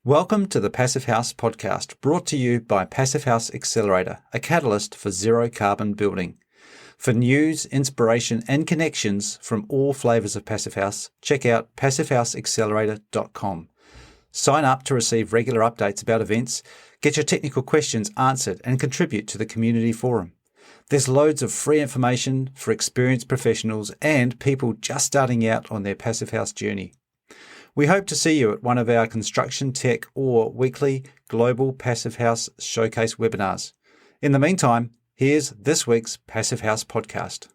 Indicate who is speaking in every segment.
Speaker 1: Welcome to the Passive House podcast, brought to you by Passive House Accelerator, a catalyst for zero carbon building. For news, inspiration, and connections from all flavours of Passive House, check out passivehouseaccelerator.com. Sign up to receive regular updates about events, get your technical questions answered, and contribute to the community forum. There's loads of free information for experienced professionals and people just starting out on their Passive House journey. We hope to see you at one of our construction, tech, or weekly Global Passive House Showcase webinars. In the meantime, here's this week's Passive House podcast.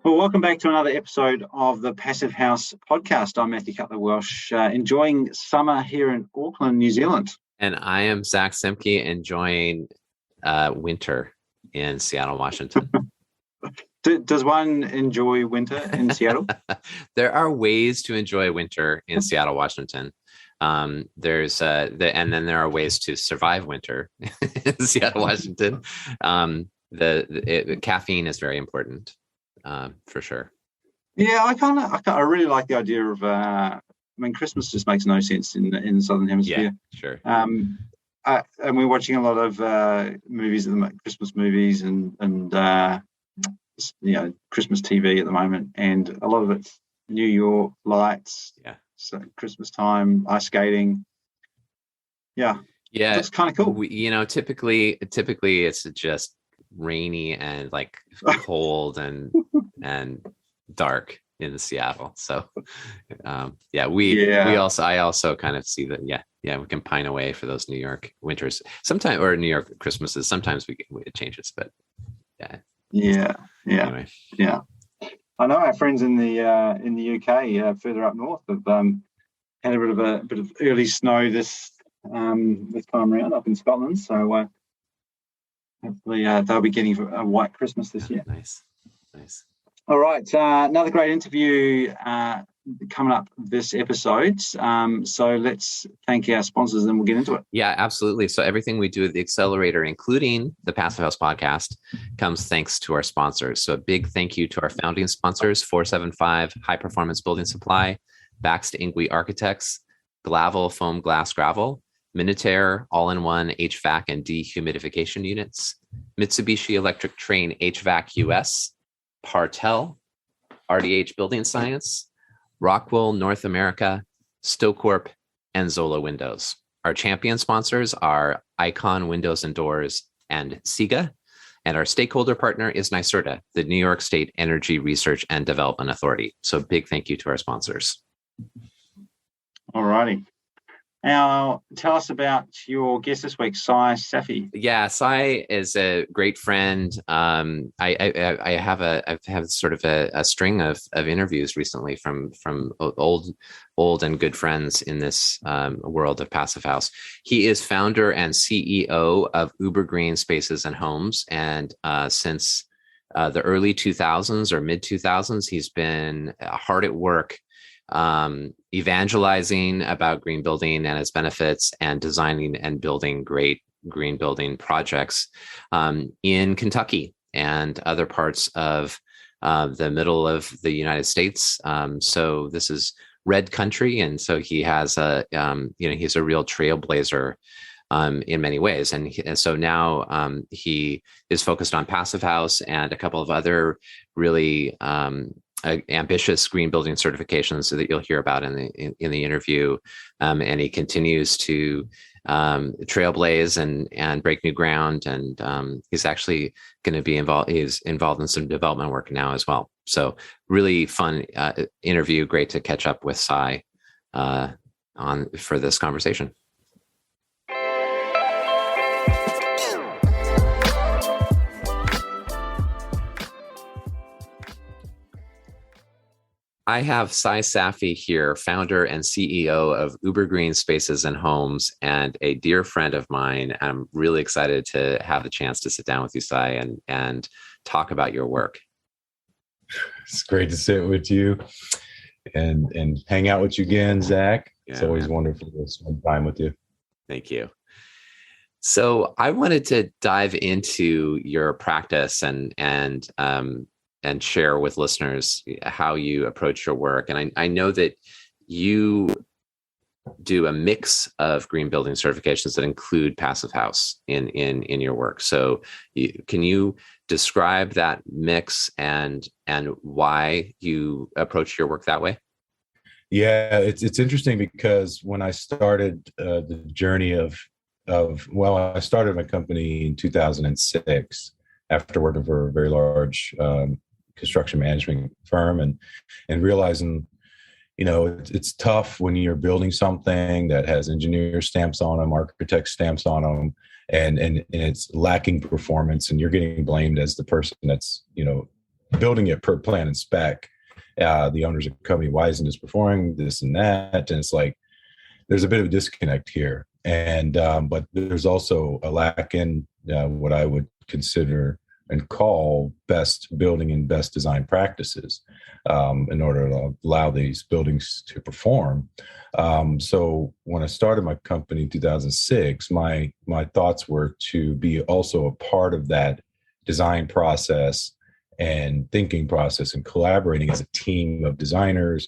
Speaker 1: Well, welcome back to another episode of the Passive House podcast. I'm Matthew Cutler-Welsh, enjoying summer here in Auckland, New Zealand.
Speaker 2: And I am Zack Semke, enjoying winter in Seattle, Washington.
Speaker 1: Does one enjoy winter in Seattle?
Speaker 2: There are ways to enjoy winter in Seattle, Washington. And then there are ways to survive winter in Seattle, Washington. The caffeine is very important. For sure.
Speaker 1: Yeah, I really like the idea of. Christmas just makes no sense in the Southern Hemisphere.
Speaker 2: Yeah, sure.
Speaker 1: And we're watching a lot of movies at the moment, Christmas movies, and Christmas TV at the moment, and a lot of it's New York lights.
Speaker 2: Yeah.
Speaker 1: So Christmas time, ice skating. Yeah. It's kind of cool.
Speaker 2: Typically it's just rainy and like cold and dark in Seattle. So I also kind of see that we can pine away for those New York winters sometimes, or New York Christmases. Sometimes it changes, but anyway. I know our friends in the UK further up north have had a bit of early snow this time around up in Scotland, so hopefully they'll be getting a white Christmas this year. Nice.
Speaker 1: All right, another great interview coming up this episode. So let's thank our sponsors and we'll get into it.
Speaker 2: Yeah, absolutely. So everything we do at the Accelerator, including the Passive House podcast, comes thanks to our sponsors. So a big thank you to our founding sponsors, 475 High Performance Building Supply, Bax to Ingui Architects, Glavel Foam Glass Gravel, Minutair all-in-one HVAC and dehumidification units, Mitsubishi Electric Train HVAC US, Partel, RDH Building Science, Rockwell North America, Stocorp, and Zola Windows. Our champion sponsors are Icon Windows and Doors and SIGA, and our stakeholder partner is NYSERDA, the New York State Energy Research and Development Authority. So big thank you to our sponsors.
Speaker 1: All righty. Now, tell us about your guest this week, Sy Safi.
Speaker 2: Yeah, Sy is a great friend. I've had sort of a string of interviews recently from old and good friends in this world of Passive House. He is founder and CEO of Ubergreen Spaces and Homes, and since the early 2000s or mid 2000s, he's been hard at work evangelizing about green building and its benefits, and designing and building great green building projects in Kentucky and other parts of the middle of the United States. So this is red country, and so he has he's a real trailblazer in many ways, and so now he is focused on Passive House and a couple of other really ambitious green building certifications that you'll hear about in the interview, and he continues to trailblaze and break new ground, and he's actually going to be involved. He's involved in some development work now as well. So really fun interview. Great to catch up with Sy for this conversation. I have Sy Safi here, founder and CEO of Ubergreen Spaces and Homes, and a dear friend of mine. I'm really excited to have the chance to sit down with you, Sy, and talk about your work.
Speaker 3: It's great to sit with you and hang out with you again, Zach. It's
Speaker 2: Yeah,
Speaker 3: always
Speaker 2: man.
Speaker 3: wonderful to spend time with you.
Speaker 2: Thank you. So I wanted to dive into your practice and share with listeners how you approach your work. And I know that you do a mix of green building certifications that include Passive House in your work. So can you describe that mix and why you approach your work that way?
Speaker 3: Yeah, it's interesting because when I started the journey I started my company in 2006 after working for a very large construction management firm and realizing, it's tough when you're building something that has engineer stamps on them, architect stamps on them, and it's lacking performance, and you're getting blamed as the person that's building it per plan and spec. The owners of the company, why isn't this performing, this and that? And it's like there's a bit of a disconnect here, and but there's also a lack in what I would consider and call best building and best design practices in order to allow these buildings to perform. So when I started my company in 2006, my thoughts were to be also a part of that design process and thinking process and collaborating as a team of designers,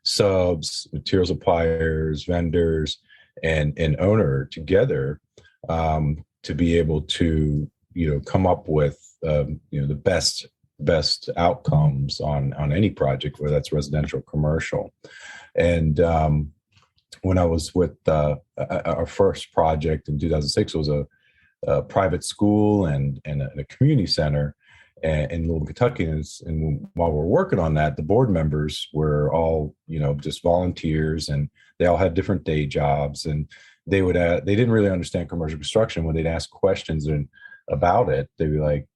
Speaker 3: subs, material suppliers, vendors, and owner together to be able to come up with the best outcomes on any project, whether that's residential, commercial. And when I was with our first project in 2006 was a private school and a community center in Louisville, Kentucky. And while we're working on that, the board members were all, just volunteers, and they all had different day jobs, and they didn't really understand commercial construction. When they'd ask questions about it, they'd be like,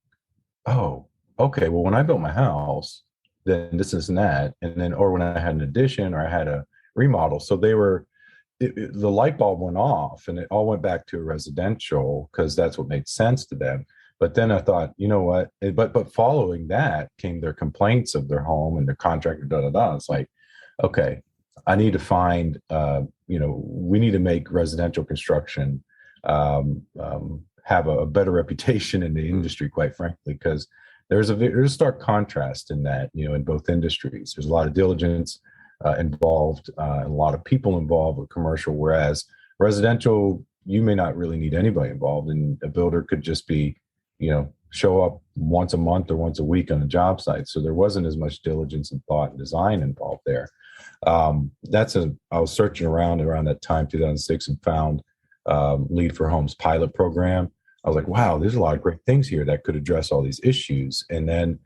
Speaker 3: oh, okay, well, when I built my house, then this and that, and then, or when I had an addition or I had a remodel. So the light bulb went off, and it all went back to residential because that's what made sense to them. But then I thought, you know what? But following that came their complaints of their home and their contractor, It's like, okay, I need to find, we need to make residential construction have a better reputation in the industry, quite frankly, because there's a stark contrast in that, in both industries. There's a lot of diligence involved, and a lot of people involved with commercial, whereas residential, you may not really need anybody involved, and a builder could just be, show up once a month or once a week on a job site. So there wasn't as much diligence and thought and design involved there. I was searching around that time, 2006, and found Lead for Homes pilot program. I was like, wow, there's a lot of great things here that could address all these issues. And then,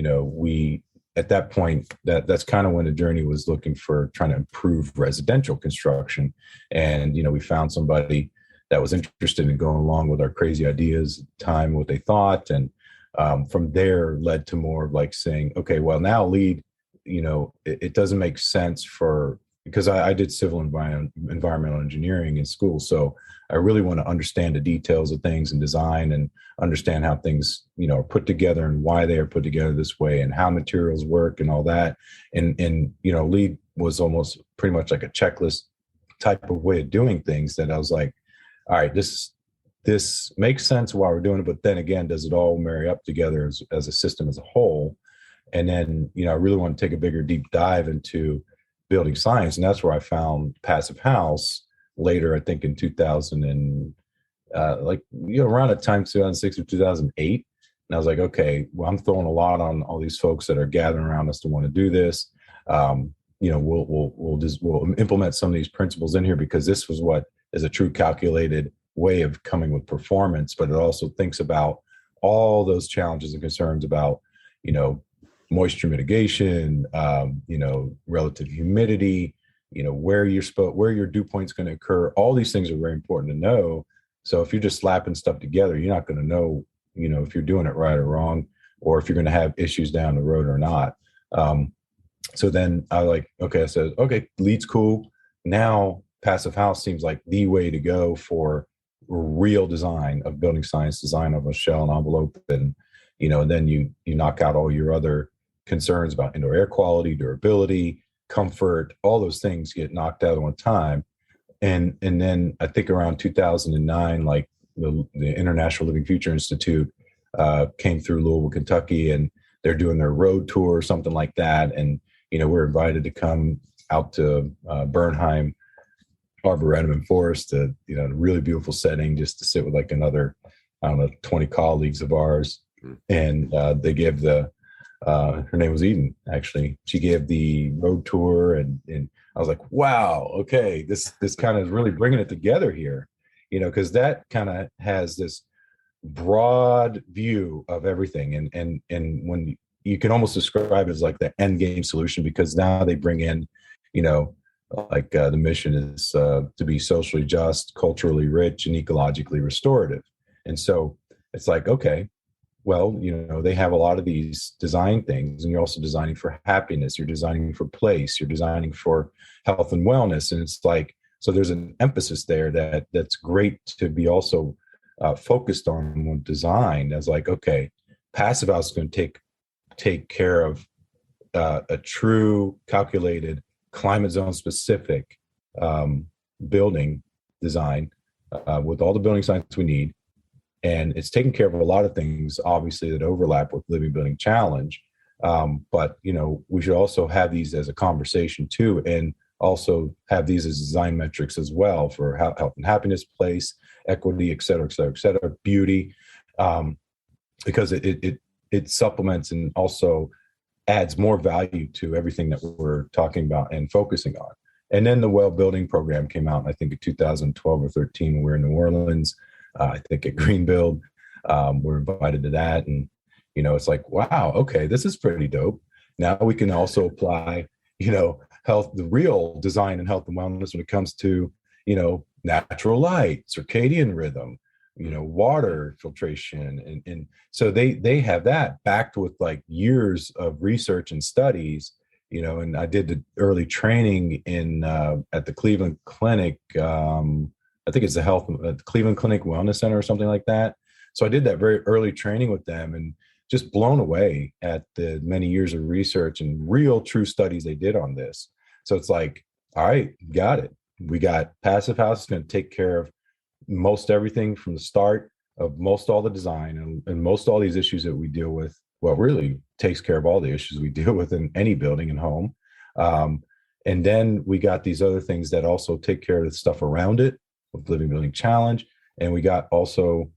Speaker 3: we, at that point, that's kind of when the journey was looking for trying to improve residential construction. And, we found somebody that was interested in going along with our crazy ideas at the time, what they thought. And from there led to more of like saying, okay, well, now Lead, it doesn't make sense because I did civil environmental engineering in school. So I really want to understand the details of things and design and understand how things, are put together and why they are put together this way and how materials work and all that. And Lead was almost pretty much like a checklist type of way of doing things that I was like, all right, this makes sense while we're doing it. But then again, does it all marry up together as a system as a whole? And then, I really want to take a bigger deep dive into building science. And that's where I found Passive House later, I think in 2000 and around the time 2006 or 2008. And I was like, okay, well, I'm throwing a lot on all these folks that are gathering around us to want to do this. We'll implement some of these principles in here because this was what is a true calculated way of coming with performance, but it also thinks about all those challenges and concerns about, moisture mitigation, relative humidity, where your dew point's going to occur. All these things are very important to know. So if you're just slapping stuff together, you're not going to know, if you're doing it right or wrong, or if you're going to have issues down the road or not. So then I said, okay, Lead's cool. Now Passive House seems like the way to go for real design of building science, design of a shell and envelope. And, and then you knock out all your other concerns about indoor air quality, durability, comfort, all those things get knocked out at one time. And then I think around 2009, like the International Living Future Institute came through Louisville, Kentucky, and they're doing their road tour or something like that. And, we're invited to come out to Bernheim, Arboretum and Forest, a really beautiful setting, just to sit with like another, I don't know, 20 colleagues of ours. And they gave her name was Eden, actually. She gave the road tour, and I was like, wow, okay, this kind of is really bringing it together here, because that kind of has this broad view of everything. And when you can almost describe it as like the end game solution, because now they bring in, the mission is to be socially just, culturally rich, and ecologically restorative. And so it's like, okay, well, they have a lot of these design things, and you're also designing for happiness, you're designing for place, you're designing for health and wellness. And it's like, so there's an emphasis there that's great to be also focused on when design as like, okay, Passive House is going to take care of a true calculated climate zone specific building design with all the building science we need. And it's taking care of a lot of things, obviously, that overlap with Living Building Challenge. But, we should also have these as a conversation too, and also have these as design metrics as well for health and happiness, place, equity, et cetera, et cetera, et cetera, beauty, because it supplements and also adds more value to everything that we're talking about and focusing on. And then the Well Building program came out, I think, in 2012 or 13, when we were in New Orleans. I think at Green Build, we're invited to that. And, it's like, wow, okay, this is pretty dope. Now we can also apply, health, the real design and health and wellness when it comes to, natural light, circadian rhythm, water filtration. And so they have that backed with like years of research and studies, and I did the early training at the Cleveland Clinic, I think it's the Cleveland Clinic Wellness Center or something like that. So I did that very early training with them, and just blown away at the many years of research and real true studies they did on this. So it's like, all right, got it. We got Passive House is going to take care of most everything from the start of most all the design and most all these issues that we deal with. Well, really takes care of all the issues we deal with in any building and home. And then we got these other things that also take care of the stuff around it with Living Building Challenge. And we got also,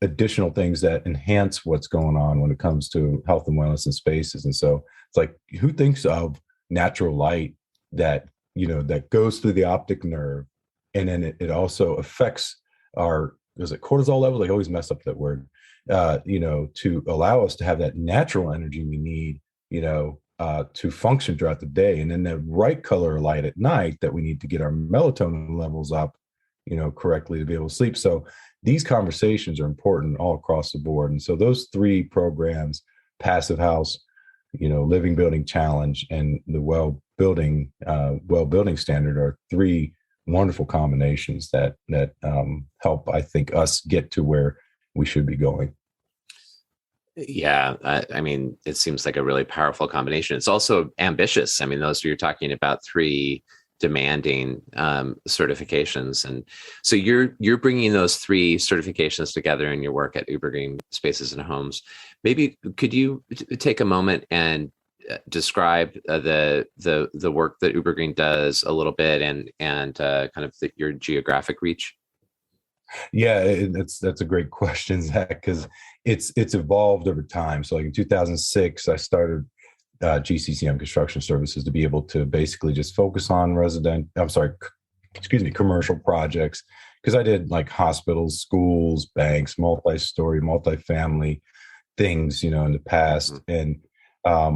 Speaker 3: additional things that enhance what's going on when it comes to health and wellness and spaces. And so it's like, who thinks of natural light that, that goes through the optic nerve, and then it also affects our, is it cortisol levels? I always mess up that word, to allow us to have that natural energy we need, to function throughout the day. And then the right color light at night that we need to get our melatonin levels up, correctly to be able to sleep. So these conversations are important all across the board. And so those three programs, Passive House, Living Building Challenge, and the Well Building Standard, are three wonderful combinations that help, I think, us get to where we should be going.
Speaker 2: Yeah, I mean, it seems like a really powerful combination. It's also ambitious. I mean, you're talking about three demanding certifications, and so you're bringing those three certifications together in your work at Ubergreen Spaces and Homes. Maybe could you take a moment and describe the work that Ubergreen does a little bit, and kind of your geographic reach?
Speaker 3: Yeah, that's a great question, Zach, because it's evolved over time. So like in 2006, I started GCCM Construction Services to be able to basically just focus on commercial projects, because I did like hospitals, schools, banks, multi-story, multi-family things, in the past. And I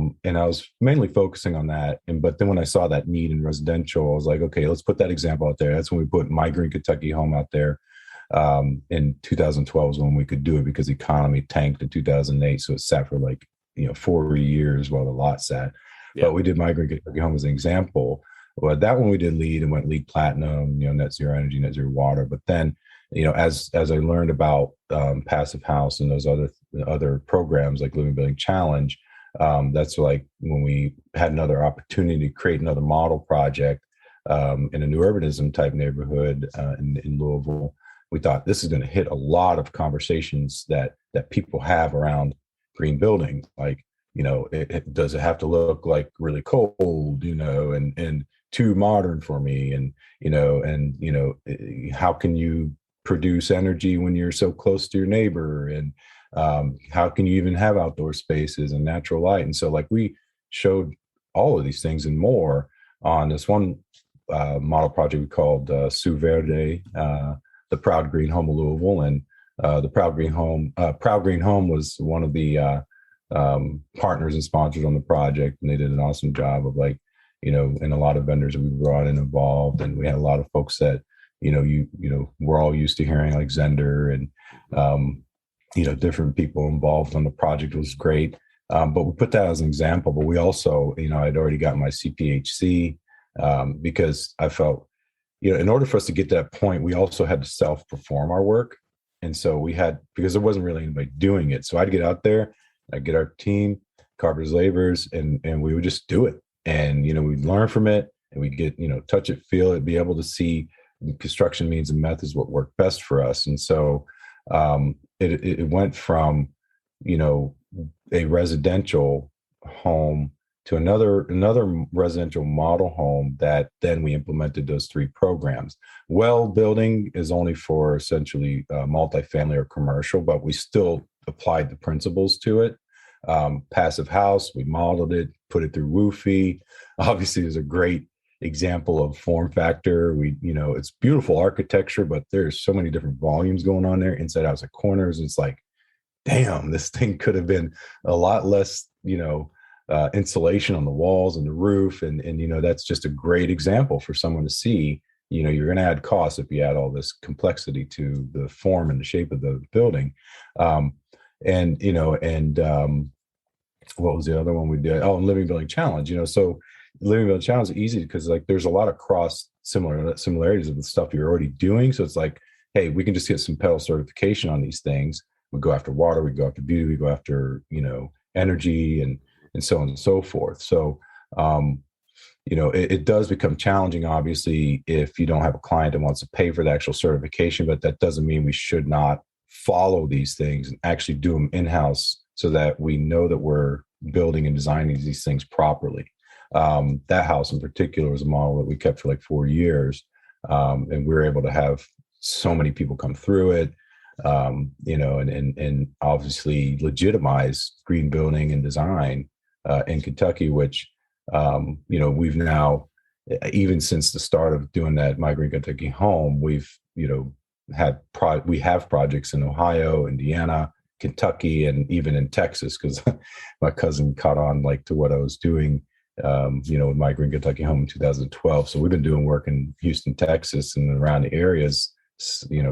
Speaker 3: was mainly focusing on that. But then when I saw that need in residential, I was like, okay, let's put that example out there. That's when we put My Green Kentucky Home out there. In 2012 is when we could do it, because the economy tanked in 2008. So it sat for like, 4 years while the lot sat. Yeah. But we did My Green Kentucky Home as an example. But that one we did LEED and went LEED Platinum, net zero energy, net zero water. But then, as I learned about Passive House and those other programs like Living Building Challenge, That's like when we had another opportunity to create another model project in a new urbanism type neighborhood in Louisville. We thought this is going to hit a lot of conversations that people have around green buildings. Like, does it have to look like really cold, and too modern for me? And, how can you produce energy when you're so close to your neighbor? And how can you even have outdoor spaces and natural light? And so, like, we showed all of these things and more on this one model project we called Sy Safi, the Proud Green Home of Louisville. And the Proud Green Home was one of the partners and sponsors on the project, and they did an awesome job of, like, and a lot of vendors that we brought in involved, and we had a lot of folks that we're all used to hearing, like Zender and different people involved on the project. Was great. But we put that as an example. But we also, I'd already got my CPHC because I felt, in order for us to get to that point, we also had to self-perform our work. And so because there wasn't really anybody doing it. So I'd get out there, I'd get our team, carpenters, laborers, and we would just do it. And, we'd learn from it, and we'd get, touch it, feel it, be able to see construction means and methods, what worked best for us. And so it went from, a residential home to another residential model home that then we implemented those 3 programs. Well, building is only for essentially multifamily or commercial, but we still applied the principles to it. Passive house, we modeled it, put it through Woofy. Obviously, is a great example of form factor. It's beautiful architecture, but there's so many different volumes going on there, inside, outside, corners. It's like, damn, this thing could have been a lot less, insulation on the walls and the roof. And that's just a great example for someone to see. You're going to add costs if you add all this complexity to the form and the shape of the building. What was the other one we did? Oh, Living Building Challenge. So Living Building Challenge is easy because, like, there's a lot of similarities of the stuff you're already doing. So it's like, hey, we can just get some pedal certification on these things. We go after water, we go after beauty, we go after, energy and so on and so forth. So, it does become challenging, obviously, if you don't have a client that wants to pay for the actual certification, but that doesn't mean we should not follow these things and actually do them in-house so that we know that we're building and designing these things properly. That house in particular was a model that we kept for like 4 years. And we were able to have so many people come through it, and obviously legitimize green building and design in Kentucky, which, we've now, even since the start of doing that My Green Kentucky Home, we've, we have projects in Ohio, Indiana, Kentucky, and even in Texas, because my cousin caught on, like, to what I was doing, with My Green Kentucky Home in 2012. So we've been doing work in Houston, Texas, and around the areas,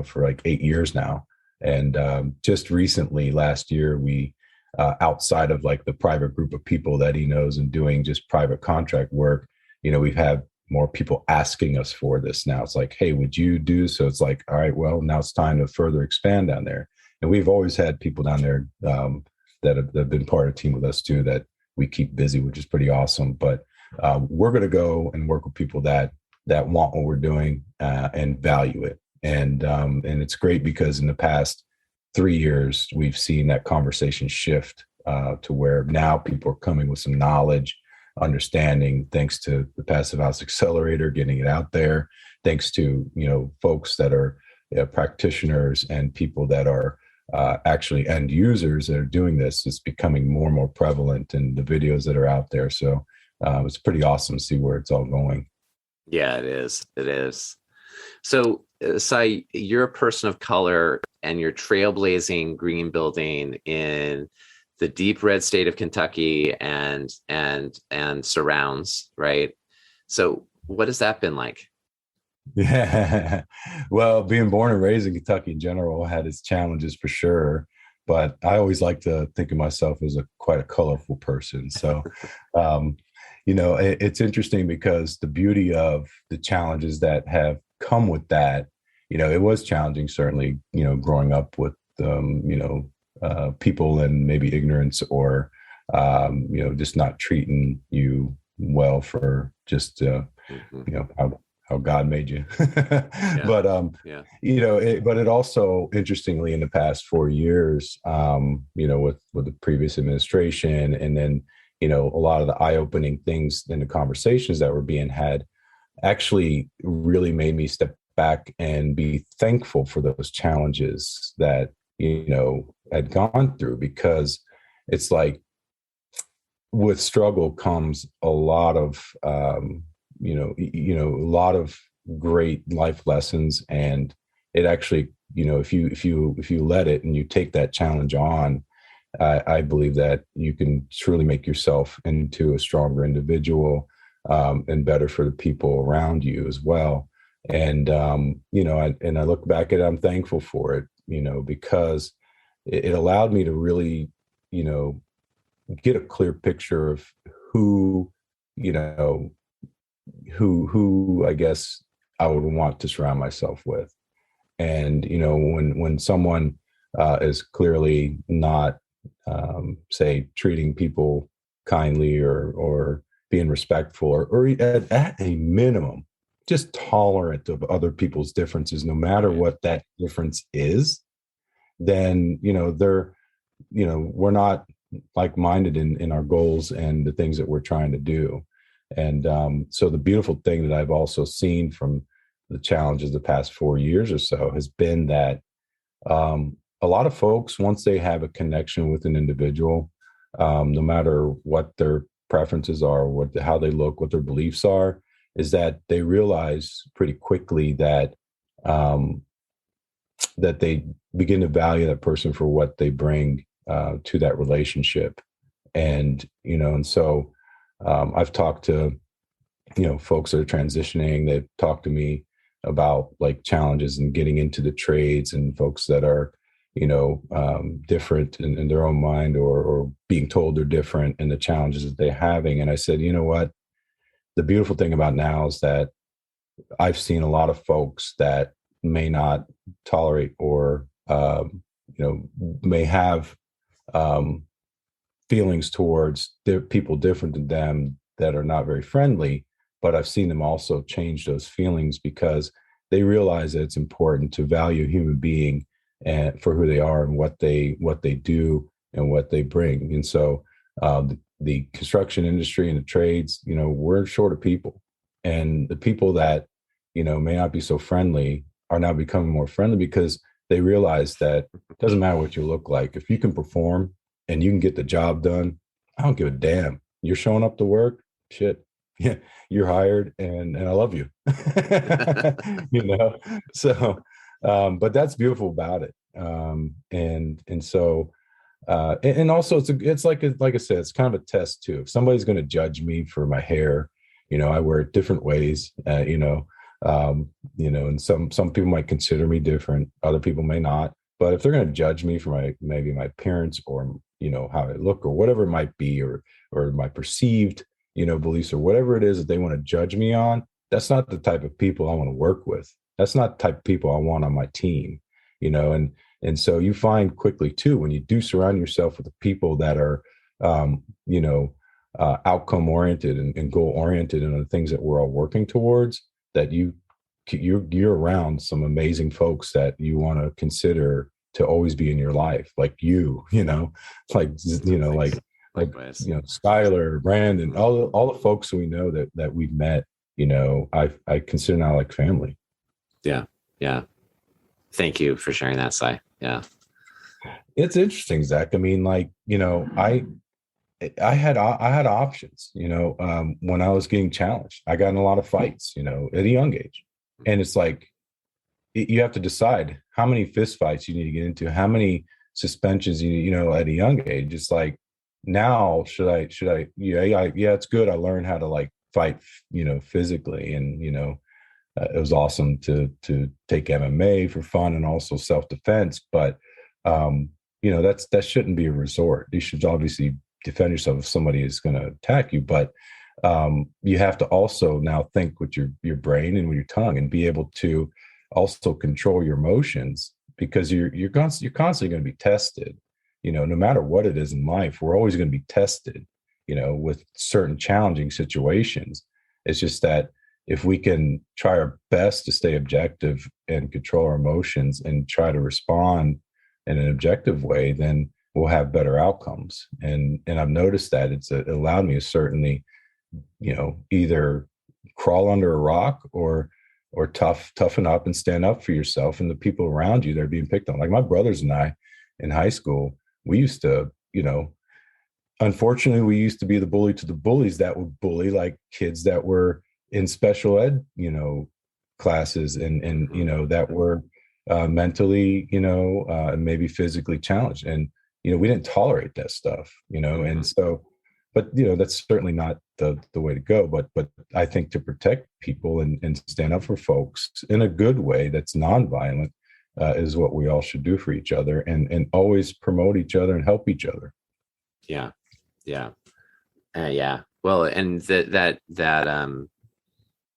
Speaker 3: for like 8 years now. And just recently, last year, we, outside of like the private group of people that he knows and doing just private contract work, we've had more people asking us for this now. It's like, hey, would you do? So it's like, all right, well, now it's time to further expand down there. And we've always had people down there that have been part of the team with us too, that we keep busy, which is pretty awesome. But we're going to go and work with people that want what we're doing and value it. And it's great because in the past 3 years, we've seen that conversation shift to where now people are coming with some knowledge, understanding, thanks to the Passive House Accelerator, getting it out there, thanks to, folks that are practitioners and people that are actually end users that are doing this. It's becoming more and more prevalent in the videos that are out there. So it's pretty awesome to see where it's all going.
Speaker 2: Yeah, it is. It is. So, Sy, you're a person of color and you're trailblazing green building in the deep red state of Kentucky and surrounds, right? So what has that been like?
Speaker 3: Yeah, well, being born and raised in Kentucky in general had its challenges for sure, but I always like to think of myself as quite a colorful person. So, it's interesting because the beauty of the challenges that have come with that, it was challenging, certainly, growing up with, people and maybe ignorance or just not treating you well for just, how God made you. But, but it also, interestingly, in the past 4 years, with the previous administration, and then, a lot of the eye-opening things in the conversations that were being had actually really made me step back and be thankful for those challenges that, had gone through, because it's like with struggle comes a lot of, a lot of great life lessons. And it actually, if you let it and you take that challenge on, I believe that you can truly make yourself into a stronger individual, and better for the people around you as well. And, I look back at it, I'm thankful for it, because it allowed me to really, get a clear picture of who I guess I would want to surround myself with. And, when someone is clearly not, say, treating people kindly or being respectful, or at a minimum, just tolerant of other people's differences, no matter what that difference is, then, we're not like-minded in our goals and the things that we're trying to do. And so the beautiful thing that I've also seen from the challenges the past 4 years or so has been that a lot of folks, once they have a connection with an individual, no matter what their preferences are, how they look, what their beliefs are, is that they realize pretty quickly that that they begin to value that person for what they bring to that relationship. And so I've talked to folks that are transitioning. They've talked to me about like challenges and getting into the trades, and folks that are different in their own mind, or being told they're different, and the challenges that they're having. And I said, you know what? The beautiful thing about now is that I've seen a lot of folks that may not tolerate, or may have feelings towards people different than them that are not very friendly. But I've seen them also change those feelings, because they realize that it's important to value a human being and for who they are and what they do and what they bring. And so the construction industry and the trades, we're short of people, and the people that, may not be so friendly are now becoming more friendly, because they realize that it doesn't matter what you look like. If you can perform and you can get the job done, I don't give a damn. You're showing up to work, shit. Yeah, you're hired, and I love you. So, but that's beautiful about it. And so, and also it's like I said, it's kind of a test too. If somebody's going to judge me for my hair, I wear it different ways, and some people might consider me different. Other people may not. But if they're going to judge me for maybe my appearance, or, how I look, or whatever it might be, or my perceived, beliefs, or whatever it is that they want to judge me on, that's not the type of people I want to work with. That's not the type of people I want on my team, and so you find quickly too, when you do surround yourself with the people that are, outcome oriented and goal oriented, and the things that we're all working towards, that you're around some amazing folks that you want to consider to always be in your life, like Skylar, Brandon, all the folks we know that we've met, I consider now like family.
Speaker 2: Yeah. Thank you for sharing that, Sy. Yeah.
Speaker 3: It's interesting, Zach. I mean, I had options, when I was getting challenged. I got in a lot of fights, at a young age. And it's like, you have to decide how many fist fights you need to get into, how many suspensions at a young age. It's like, now should I, it's good. I learned how to fight, physically. And, it was awesome to take MMA for fun and also self-defense. But, that shouldn't be a resort. You should obviously defend yourself if somebody is going to attack you. But you have to also now think with your brain and with your tongue, and be able to also control your emotions, because you're constantly going to be tested, no matter what it is in life, we're always going to be tested, with certain challenging situations. It's just that if we can try our best to stay objective and control our emotions and try to respond in an objective way, then we'll have better outcomes. And I've noticed that it allowed me to certainly, either crawl under a rock or toughen up and stand up for yourself and the people around you that are being picked on. Like my brothers and I in high school, we used to, unfortunately, we used to be the bully to the bullies that would bully like kids that were in special ed, classes and that were mentally, maybe physically challenged. And, we didn't tolerate that stuff, and so, but, that's certainly not the way to go. But I think to protect people and stand up for folks in a good way that's nonviolent is what we all should do for each other, and always promote each other and help each other.
Speaker 2: Yeah. Well, and that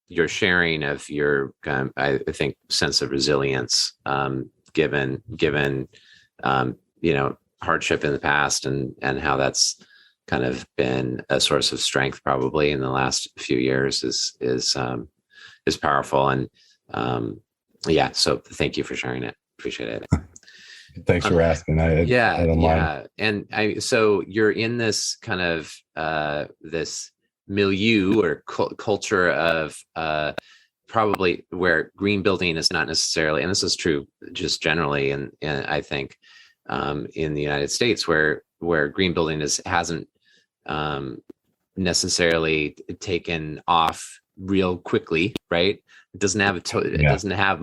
Speaker 2: your sharing of your, I think, sense of resilience, given hardship in the past, and how that's kind of been a source of strength probably in the last few years is powerful. And so thank you for sharing it. Appreciate it.
Speaker 3: Thanks for asking.
Speaker 2: And so you're in this kind of this milieu or culture of probably where green building is not necessarily, and this is true just generally, and I think in the United States where green building hasn't necessarily taken off real quickly, right? It doesn't have it doesn't have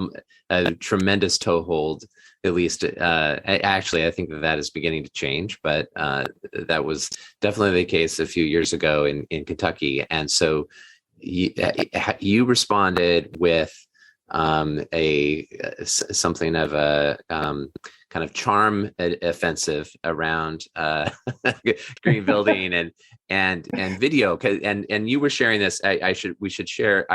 Speaker 2: a tremendous toehold. At least, actually, I think that is beginning to change, but that was definitely the case a few years ago in Kentucky. And so you responded with something of a kind of charm offensive around green building and video, and you were sharing this. I should share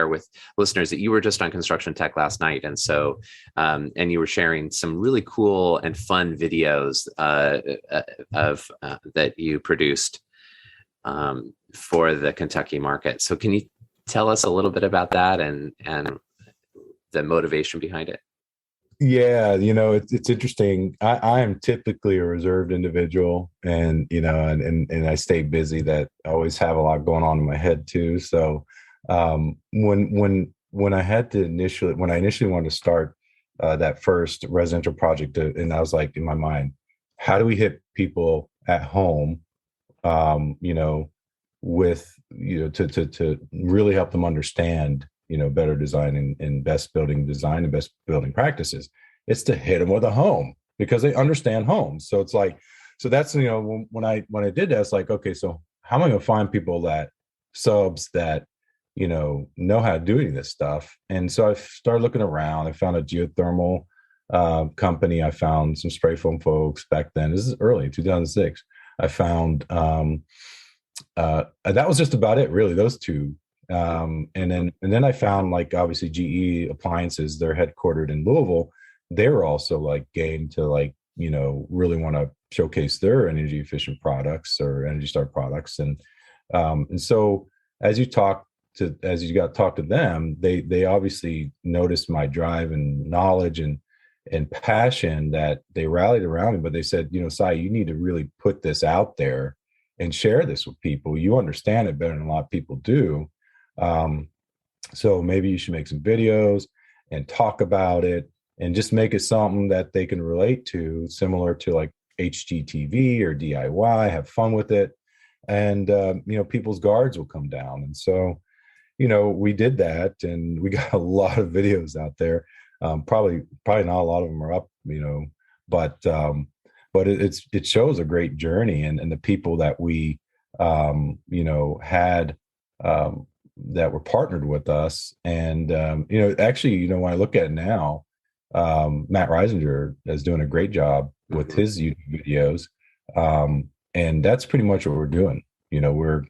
Speaker 2: with listeners that you were just on Construction Tech last night, and so and you were sharing some really cool and fun videos of that you produced for the Kentucky market. So can you tell us a little bit about that and the motivation behind it?
Speaker 3: Yeah, it's interesting. I am typically a reserved individual, and I stay busy. That I always have a lot going on in my head too. So when I initially wanted to start that first residential project, and I was like in my mind, how do we hit people at home, with to really help them understand better design and best building design and best building practices. It's to hit them with a home because they understand homes. So it's like, so that's, when I did that, it's like, okay, so how am I going to find people that subs that, know how to do any of this stuff? And so I started looking around. I found a geothermal company. I found some spray foam folks back then. This is early, 2006. I found, that was just about it, really, those two. And then I found, like, obviously GE Appliances, they're headquartered in Louisville. They were also like game to, like, really want to showcase their energy efficient products or Energy Star products. And so as you got to talk to them, they obviously noticed my drive and knowledge and passion, that they rallied around me. But they said, Sy, you need to really put this out there and share this with people. You understand it better than a lot of people do. So maybe you should make some videos and talk about it and just make it something that they can relate to, similar to like HGTV or DIY, have fun with it. And, people's guards will come down. And so, we did that, and we got a lot of videos out there. Probably not a lot of them are up, but it shows a great journey, and the people that we, had, that were partnered with us. And, actually, when I look at it now, Matt Reisinger is doing a great job with his YouTube videos. And that's pretty much what we're doing. We were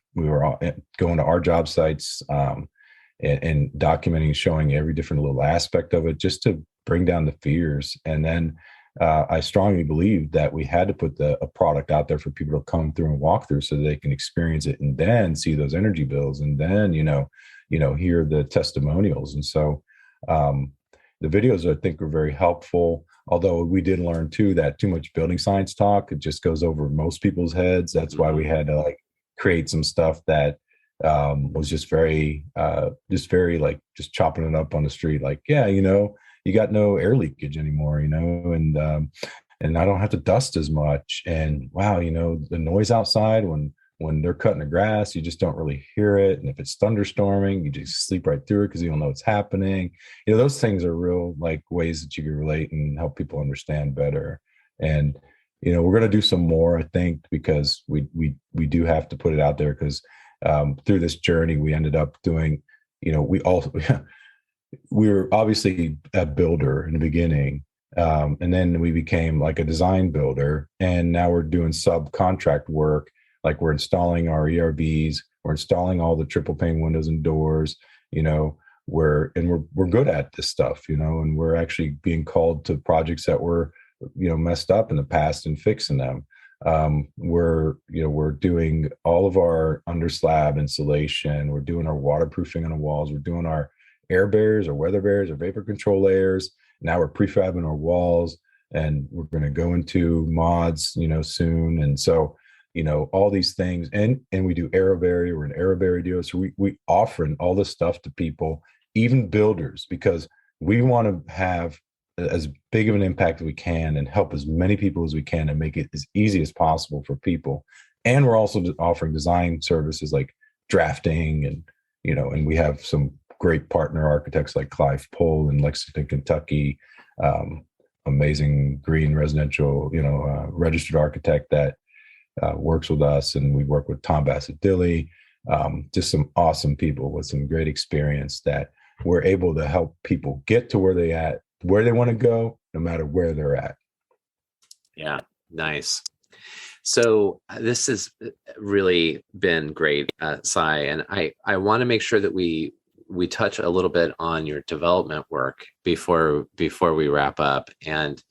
Speaker 3: going to our job sites, and documenting, showing every different little aspect of it, just to bring down the fears. And then, I strongly believe that we had to put a product out there for people to come through and walk through so they can experience it and then see those energy bills and then, hear the testimonials. And so the videos, I think, were very helpful. Although we did learn too that too much building science talk, it just goes over most people's heads. That's why we had to create some stuff that was just very just chopping it up on the street. Like, yeah, you got no air leakage anymore, and I don't have to dust as much. And wow, the noise outside when they're cutting the grass, you just don't really hear it. And if it's thunderstorming, you just sleep right through it because you don't know what's happening. Those things are real ways that you can relate and help people understand better. And, we're going to do some more, I think, because we do have to put it out there because through this journey, we ended up doing, we were obviously a builder in the beginning. And then we became a design builder. And now we're doing subcontract work. We're installing our ERBs, we're installing all the triple pane windows and doors, we're good at this stuff, and we're actually being called to projects that were, messed up in the past and fixing them. We're doing all of our under slab insulation. We're doing our waterproofing on the walls. We're doing our air barriers or weather barriers or vapor control layers. Now we're prefabbing our walls, and we're going to go into mods, soon. And so, all these things, and we do aerobarrier. We're an aerobarrier dealer. So we offering all this stuff to people, even builders, because we want to have as big of an impact as we can and help as many people as we can and make it as easy as possible for people. And we're also offering design services like drafting and we have some great partner architects like Clive Pohl in Lexington, Kentucky, amazing green residential, registered architect that works with us. And we work with Tom Bassett-Dilley, just some awesome people with some great experience that we're able to help people get to where they want to go, no matter where they're at.
Speaker 2: Yeah, nice. So this has really been great, Sy, and I want to make sure that we touch a little bit on your development work before we wrap up. And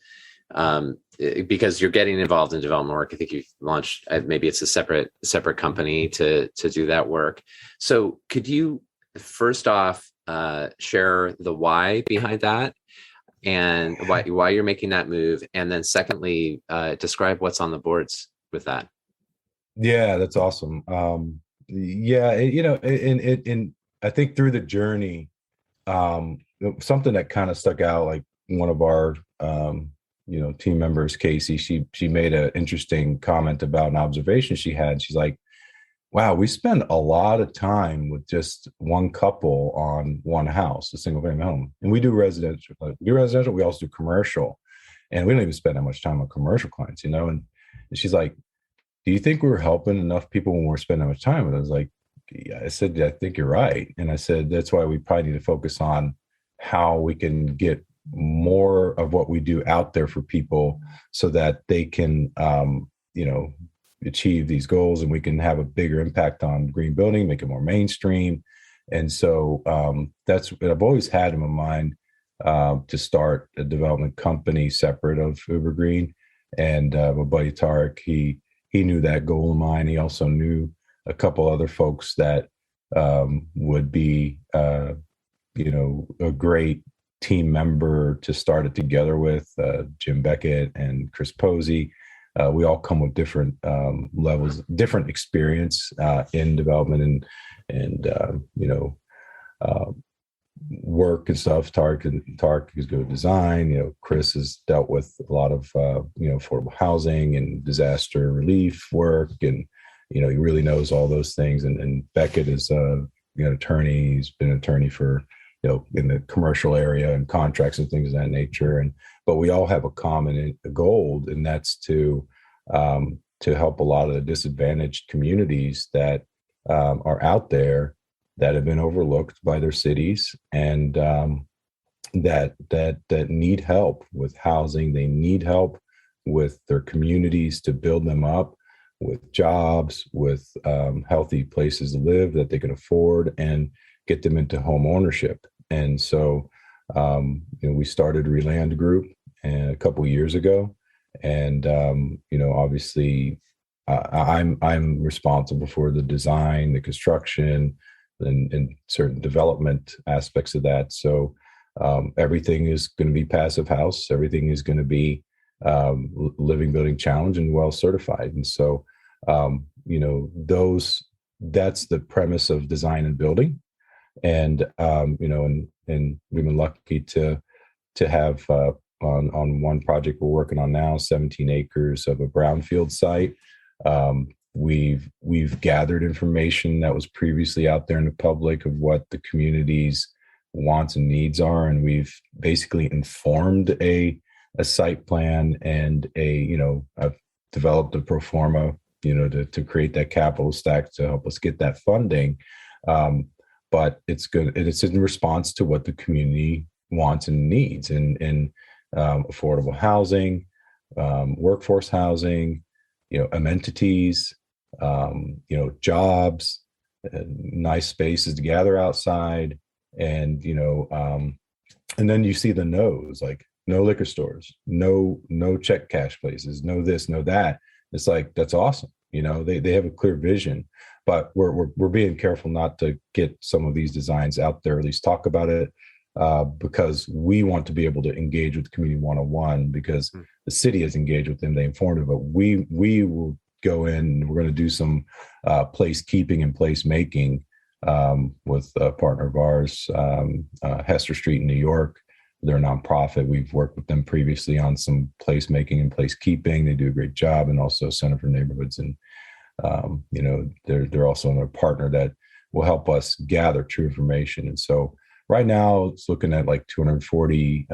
Speaker 2: because you're getting involved in development work, I think you've launched, maybe it's a separate company to do that work. So could you first off share the why behind that and why you're making that move, and then secondly describe what's on the boards with that?
Speaker 3: Yeah, that's awesome. And I think through the journey, something that kind of stuck out, like one of our team members, Casey, she made an interesting comment about an observation she had. She's like, wow, we spend a lot of time with just one couple on one house, a single family home. And we do residential. We also do commercial. And we don't even spend that much time on commercial clients, And she's like, do you think we're helping enough people when we're spending that much time with us? I was like, yeah. I said, I think you're right. And I said, that's why we probably need to focus on how we can get more of what we do out there for people so that they can, achieve these goals, and we can have a bigger impact on green building, make it more mainstream. And so that's what I've always had in my mind, to start a development company separate of Ubergreen. And my buddy Tarek, he knew that goal of mine. He also knew a couple other folks that would be, a great team member to start it together with, Jim Beckett and Chris Posey. We all come with different levels, different experience in development and work and stuff. Tarek is good at design. Chris has dealt with a lot of affordable housing and disaster relief work, and he really knows all those things. And Beckett is an attorney. He's been an attorney for in the commercial area and contracts and things of that nature. But we all have a common goal, and that's to help a lot of the disadvantaged communities that are out there that have been overlooked by their cities, and that need help with housing. They need help with their communities to build them up with jobs, with healthy places to live that they can afford, and get them into home ownership. And so we started Reland Group a couple years ago, and obviously, I'm responsible for the design, the construction, and certain development aspects of that. So everything is going to be passive house. Everything is going to be living building challenge and well certified. And so that's the premise of design and building. And and we've been lucky to have on one project we're working on now, 17 acres of a brownfield site. We've gathered information that was previously out there in the public of what the community's wants and needs are, and we've basically informed a site plan, and I've developed a pro forma, to create that capital stack to help us get that funding. But it's good. It's in response to what the community wants and needs, and affordable housing, workforce housing, amenities, jobs, nice spaces to gather outside, and and then you see the no's, like no liquor stores, no check cash places, no this, no that. It's like, that's awesome. They have a clear vision, but we're being careful not to get some of these designs out there, at least talk about it, because we want to be able to engage with the community one-on-one, because the city has engaged with them, they informed them, but we will go in and we're going to do some placekeeping and placemaking with a partner of ours, Hester Street in New York. They're a nonprofit. We've worked with them previously on some placemaking and placekeeping. They do a great job, and also Center for Neighborhoods. And they're also another partner that will help us gather true information. And so right now it's looking at like 240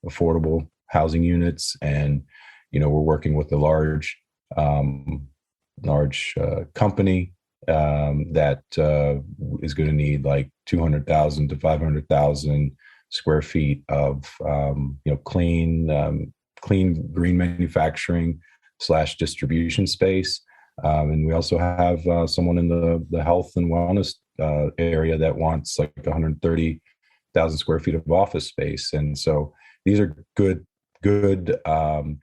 Speaker 3: affordable housing units, and we're working with a large company that is going to need like 200,000 to 500,000 square feet of clean green manufacturing / distribution space. And we also have someone in the health and wellness area that wants like 130,000 square feet of office space. And so these are good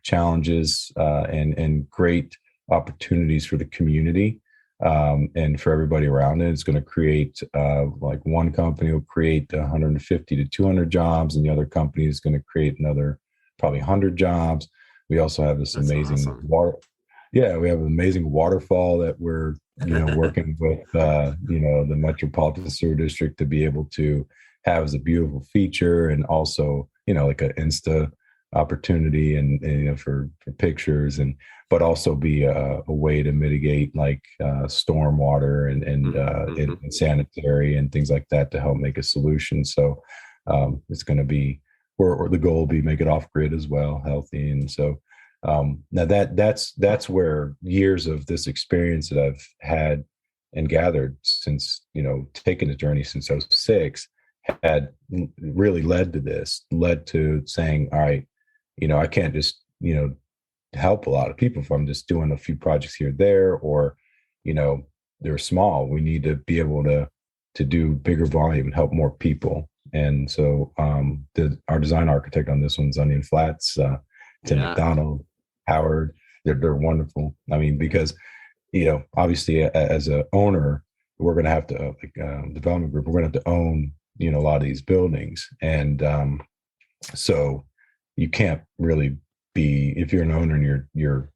Speaker 3: challenges and great opportunities for the community and for everybody around it. It's going to create like one company will create 150 to 200 jobs, and the other company is going to create another probably 100 jobs. We also have this amazing water. Yeah, we have an amazing waterfall that we're working with the Metropolitan Sewer District to be able to have as a beautiful feature, and also like an Insta opportunity and for pictures, but also be a way to mitigate like storm water and sanitary and things like that to help make a solution. So it's going to be, or the goal will be make it off grid as well, healthy. And so now that's where years of this experience that I've had and gathered since taking the journey since I was 6 had really led to saying, all right, I can't just help a lot of people if I'm just doing a few projects here or there, or they're small. We need to be able to do bigger volume and help more people. And so our design architect on this one's Onion Flats, Tim McDonald, Howard. They're wonderful. I mean, because obviously as a owner, we're going to have to development group. We're going to have to own a lot of these buildings, and so you can't really be, if you're an owner and you're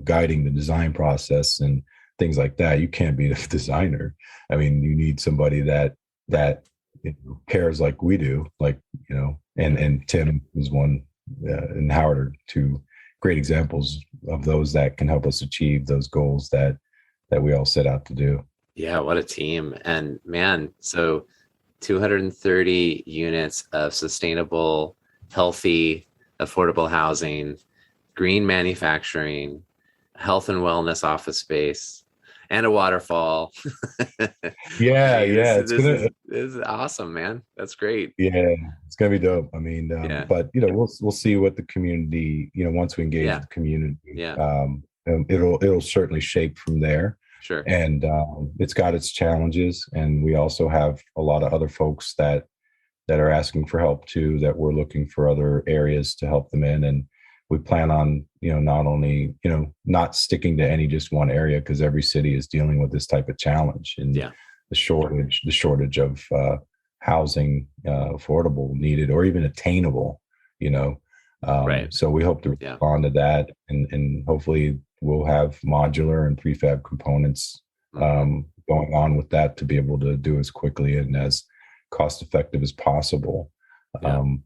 Speaker 3: guiding the design process and things like that, you can't be the designer. I mean, you need somebody that cares like we do, and Tim is one, and Howard are two great examples of those that can help us achieve those goals that we all set out to do.
Speaker 2: Yeah, what a team. And man, so 230 units of sustainable, healthy, affordable housing, green manufacturing, health and wellness office space, and a waterfall.
Speaker 3: This
Speaker 2: is awesome, man. That's great.
Speaker 3: Yeah, it's gonna be dope. I mean, but we'll see what the community, once we engage with the community, it'll certainly shape from there.
Speaker 2: Sure.
Speaker 3: And it's got its challenges, and we also have a lot of other folks that that are asking for help too, that we're looking for other areas to help them in. And we plan on, not only, not sticking to any just one area, because every city is dealing with this type of challenge, and the shortage of housing, affordable, needed, or even attainable,
Speaker 2: Right.
Speaker 3: So we hope to respond to that, and hopefully we'll have modular and prefab components going on with that to be able to do as quickly and as cost effective as possible.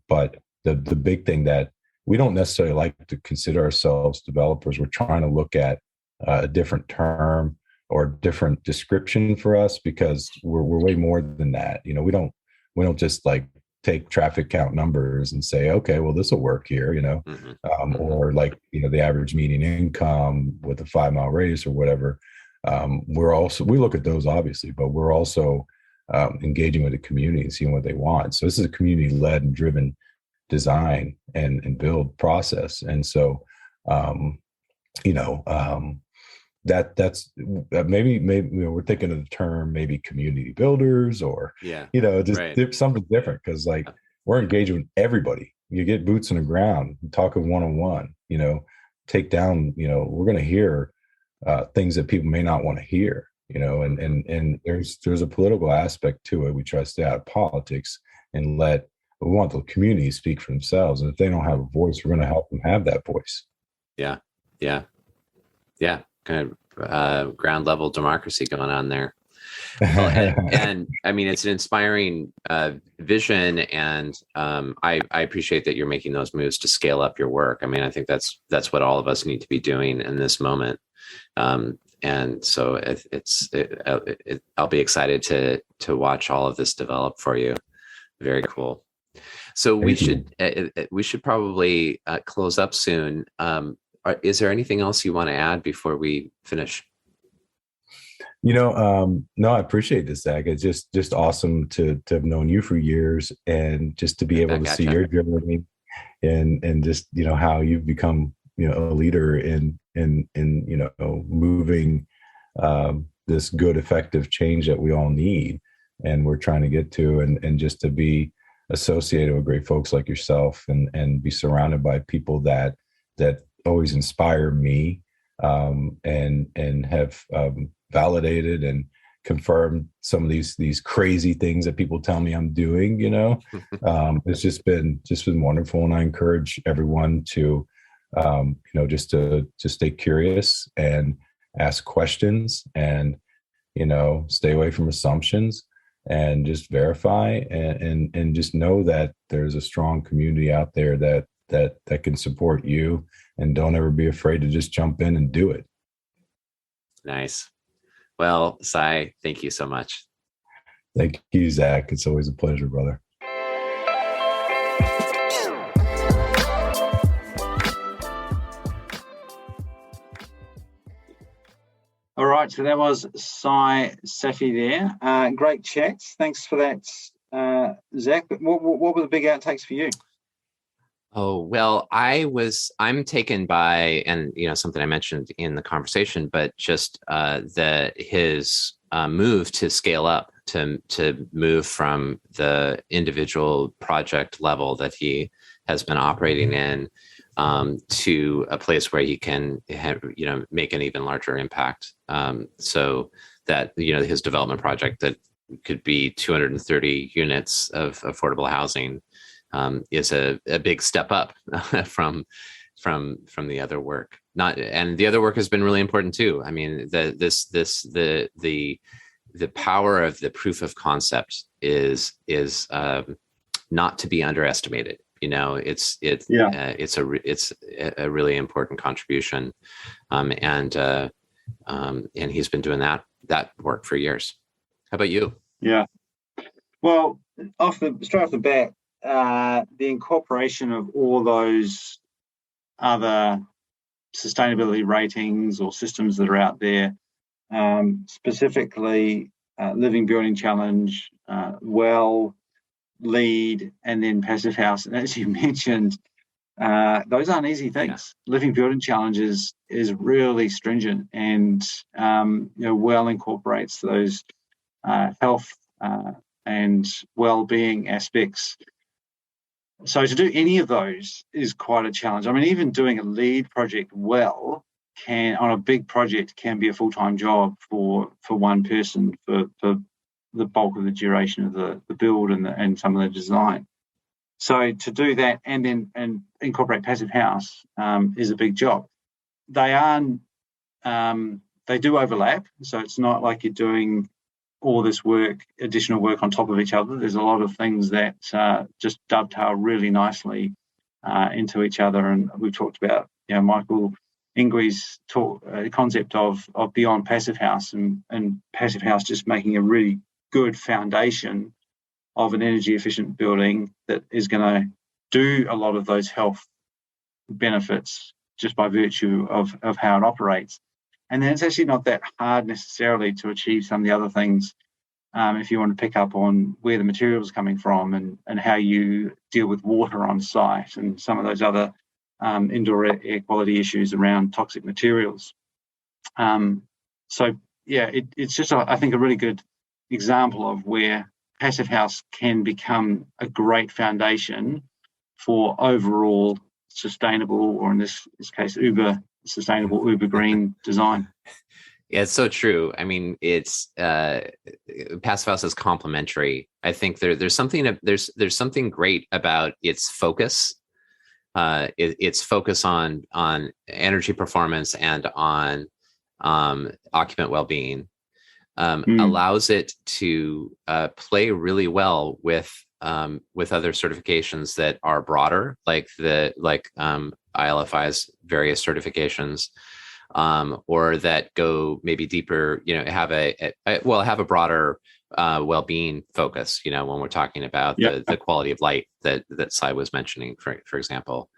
Speaker 3: But the big thing that we don't necessarily like to consider ourselves developers, we're trying to look at a different term or different description for us, because we're way more than that. We don't just like take traffic count numbers and say, okay, well, this will work here, or like, the average median income with a 5-mile radius or whatever. We look at those obviously, but we're also engaging with the community and seeing what they want. So this is a community-led and driven design and build process. And so, that's maybe we're thinking of the term maybe community builders, or something different, because like we're engaging with everybody. You get boots on the ground, talk of one-on-one, take down, we're going to hear things that people may not want to hear, and there's a political aspect to it. We try to stay out of politics and we want the community to speak for themselves. And if they don't have a voice, we're going to help them have that voice.
Speaker 2: Yeah. Kind of ground level democracy going on there. Well, and I mean, it's an inspiring vision, and I appreciate that you're making those moves to scale up your work. I mean, I think that's what all of us need to be doing in this moment. And so I'll be excited to watch all of this develop for you. Very cool. So we should probably close up soon. Is there anything else you want to add before we finish?
Speaker 3: No, I appreciate this, Zach. It's just awesome to have known you for years, and just to be able to see your journey, and just, how you've become, a leader in moving this good, effective change that we all need, and we're trying to get to, and just to be associated with great folks like yourself, and be surrounded by people that always inspire me, and have validated and confirmed some of these crazy things that people tell me I'm doing. It's just been wonderful, and I encourage everyone to just to stay curious and ask questions, and stay away from assumptions, and just verify, and just know that there's a strong community out there that can support you. And don't ever be afraid to just jump in and do it.
Speaker 2: Nice. Well, Sy, thank you so much.
Speaker 3: Thank you, Zach. It's always a pleasure, brother.
Speaker 1: All right, so that was Sy Safi there. Great chats. Thanks for that, Zach. What were the big outtakes for you?
Speaker 2: Oh, well, I'm taken by, and something I mentioned in the conversation, but just his move to scale up, to move from the individual project level that he has been operating in, to a place where he can make an even larger impact. So that his development project that could be 230 units of affordable housing is a big step up from the other work. And the other work has been really important too. I mean, the power of the proof of concept is not to be underestimated. It's a really important contribution, and he's been doing that work for years. How about you?
Speaker 1: Yeah. Well, straight off the bat, the incorporation of all those other sustainability ratings or systems that are out there, specifically Living Building Challenge, LEED, and then Passive House. And as you mentioned, those aren't easy things. Yeah. Living Building Challenge is really stringent, and incorporates those health
Speaker 4: and well-being aspects. So to do any of those is quite a challenge. I mean, even doing a lead project well on a big project can be a full-time job for one person for the bulk of the duration of the build and some of the design. So to do that and incorporate Passive House is a big job. They do overlap, so it's not like you're doing all this additional work on top of each other. There's a lot of things that just dovetail really nicely into each other. And we've talked about, Michael Ingwe's concept of beyond Passive House and Passive House just making a really good foundation of an energy efficient building that is going to do a lot of those health benefits just by virtue of how it operates. And then it's actually not that hard necessarily to achieve some of the other things if you want to pick up on where the material is coming from and how you deal with water on site and some of those other indoor air quality issues around toxic materials. It's just, I think, a really good example of where Passive House can become a great foundation for overall sustainable, or in this case, sustainable Ubergreen design.
Speaker 2: Yeah, it's so true. I mean, it's Passive House is complementary. I think there's something great about its focus. Its focus on energy performance and on occupant well-being allows it to play really well with other certifications that are broader, like ILFI's various certifications, or that go maybe deeper. Have a broader well-being focus. When we're talking about the quality of light that Sy was mentioning, for example.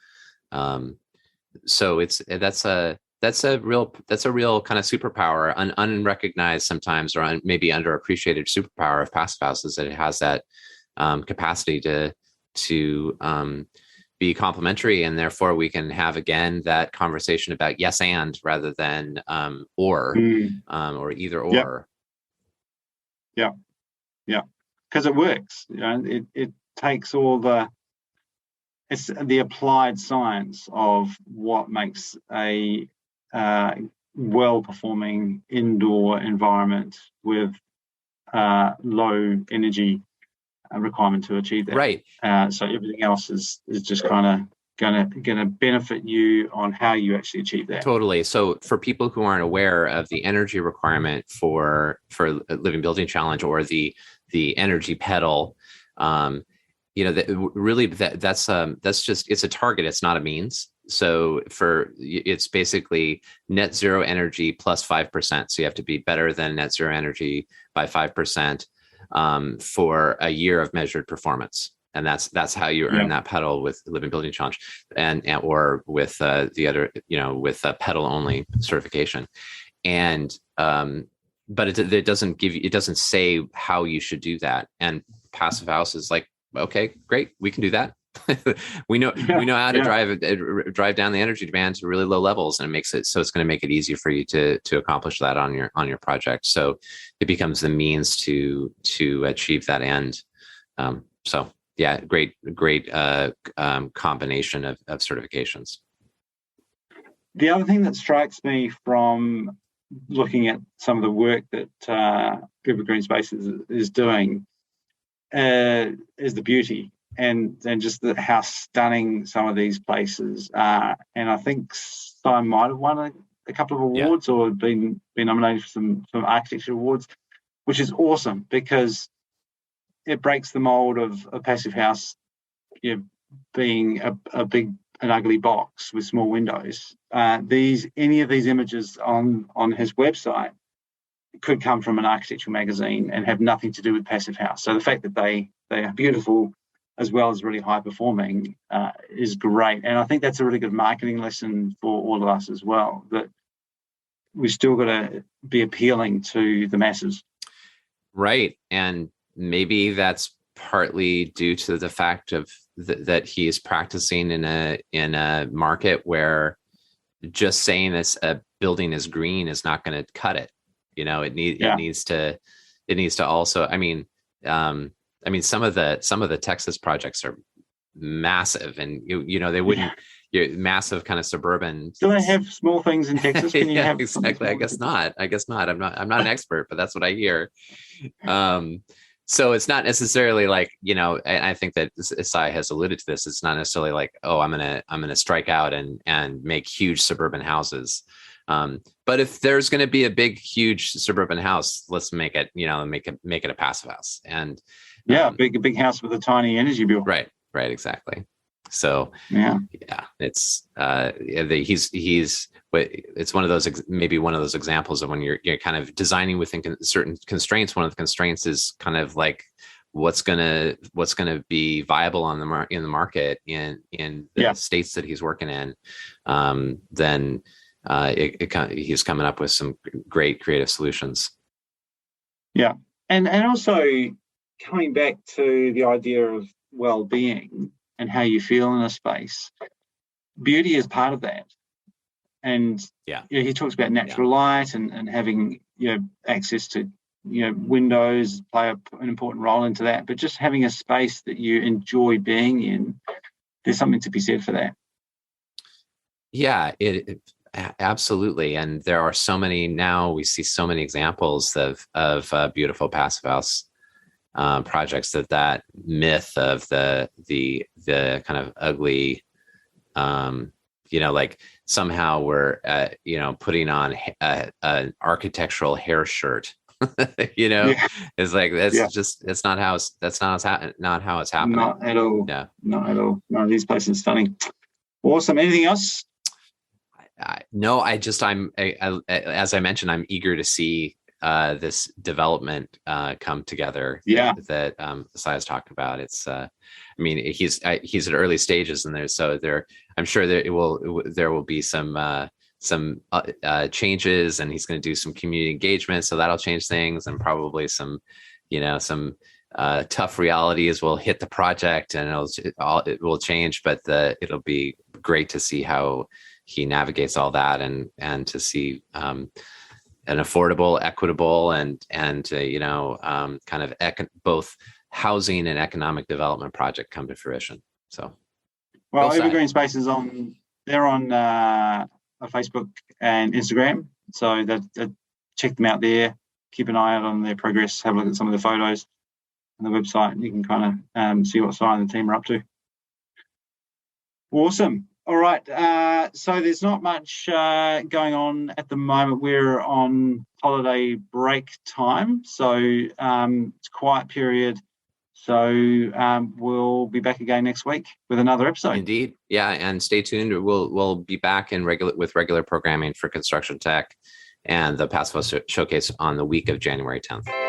Speaker 2: So that's a real kind of superpower, an unrecognized sometimes, or maybe underappreciated superpower of Passive House, is that it has that capacity to be complementary, and therefore we can have again that conversation about yes and rather than or either or.
Speaker 4: Yeah, because it works. It takes it's the applied science of what makes a well-performing indoor environment with low energy requirement to achieve that.
Speaker 2: Right.
Speaker 4: So everything else is just kind of gonna benefit you on how you actually achieve that.
Speaker 2: Totally. So for people who aren't aware of the energy requirement for Living Building Challenge, or the energy pedal, that's just, it's a target. It's not a means. So it's basically net zero energy plus 5%. So you have to be better than net zero energy by 5% for a year of measured performance. And that's how you earn that pedal with Living Building Challenge, and or with the other, with a pedal only certification. And but it doesn't say how you should do that. And Passive House is like, okay, great, we can do that. we know how to drive down the energy demand to really low levels, and it makes it so it's going to make it easier for you to accomplish that on your project. So it becomes the means to achieve that end. So yeah, great combination of certifications.
Speaker 4: The other thing that strikes me from looking at some of the work that Ubergreen Spaces is doing is the beauty and just how stunning some of these places are. And I think Sy might have won a couple of awards or been nominated for some architecture awards, which is awesome because it breaks the mold of a Passive House being a big an ugly box with small windows. Any of these images on his website could come from an architectural magazine and have nothing to do with Passive House. So the fact that they are beautiful as well as really high performing is great. And I think that's a really good marketing lesson for all of us as well, that we've still got to be appealing to the masses.
Speaker 2: Right. And maybe that's partly due to the fact of that he is practicing in a market where just saying this a building is green is not going to cut it. It needs to also, I mean, I mean, some of the Texas projects are massive, and they wouldn't. Massive kind of suburban.
Speaker 4: Do they have small things in Texas? Can you have
Speaker 2: exactly? I guess not. I'm not an expert, but that's what I hear. So it's not necessarily like, and I think that Sy has alluded to this. It's not necessarily like, oh, I'm gonna strike out and make huge suburban houses. But if there's going to be a big, huge suburban house, let's make it, make it a passive house. And
Speaker 4: a big house with a tiny energy bill.
Speaker 2: Right, exactly. So it's it's one of those, maybe one of those examples of when you're kind of designing within certain constraints. One of the constraints is kind of like what's gonna be viable in the market in the states that he's working in. Then he's coming up with some great creative solutions.
Speaker 4: Yeah, and also coming back to the idea of well-being and how you feel in a space, beauty is part of that. And he talks about natural light and having access to windows play an important role into that. But just having a space that you enjoy being in, there's something to be said for that. Yeah,
Speaker 2: it absolutely. And there are so many now. We see so many examples of beautiful passive house projects that myth of the kind of ugly, like somehow we're putting on an architectural hair shirt. It's like it's not how it's happening.
Speaker 4: Not at all. Yeah, not at all. No, these places are stunning. Awesome. Anything else?
Speaker 2: No, I'm as I mentioned, I'm eager to see this development come together. That Sy has talked about. It's he's at early stages, and I'm sure there will be some changes, and he's going to do some community engagement, so that'll change things, and probably some tough realities will hit the project, and it will change, but it'll be great to see how he navigates all that, and to see an affordable, equitable, and kind of both housing and economic development project come to fruition. So,
Speaker 4: well, Ubergreen Spaces they're on Facebook and Instagram, so that check them out there. Keep an eye out on their progress. Have a look at some of the photos on the website, and you can kind of see what Sy and the team are up to. Awesome. All right, so there's not much going on at the moment. We're on holiday break time, so it's a quiet period. So we'll be back again next week with another episode.
Speaker 2: Indeed, yeah, and stay tuned. We'll be back with regular programming for construction tech and the Passive House Showcase on the week of January 10th.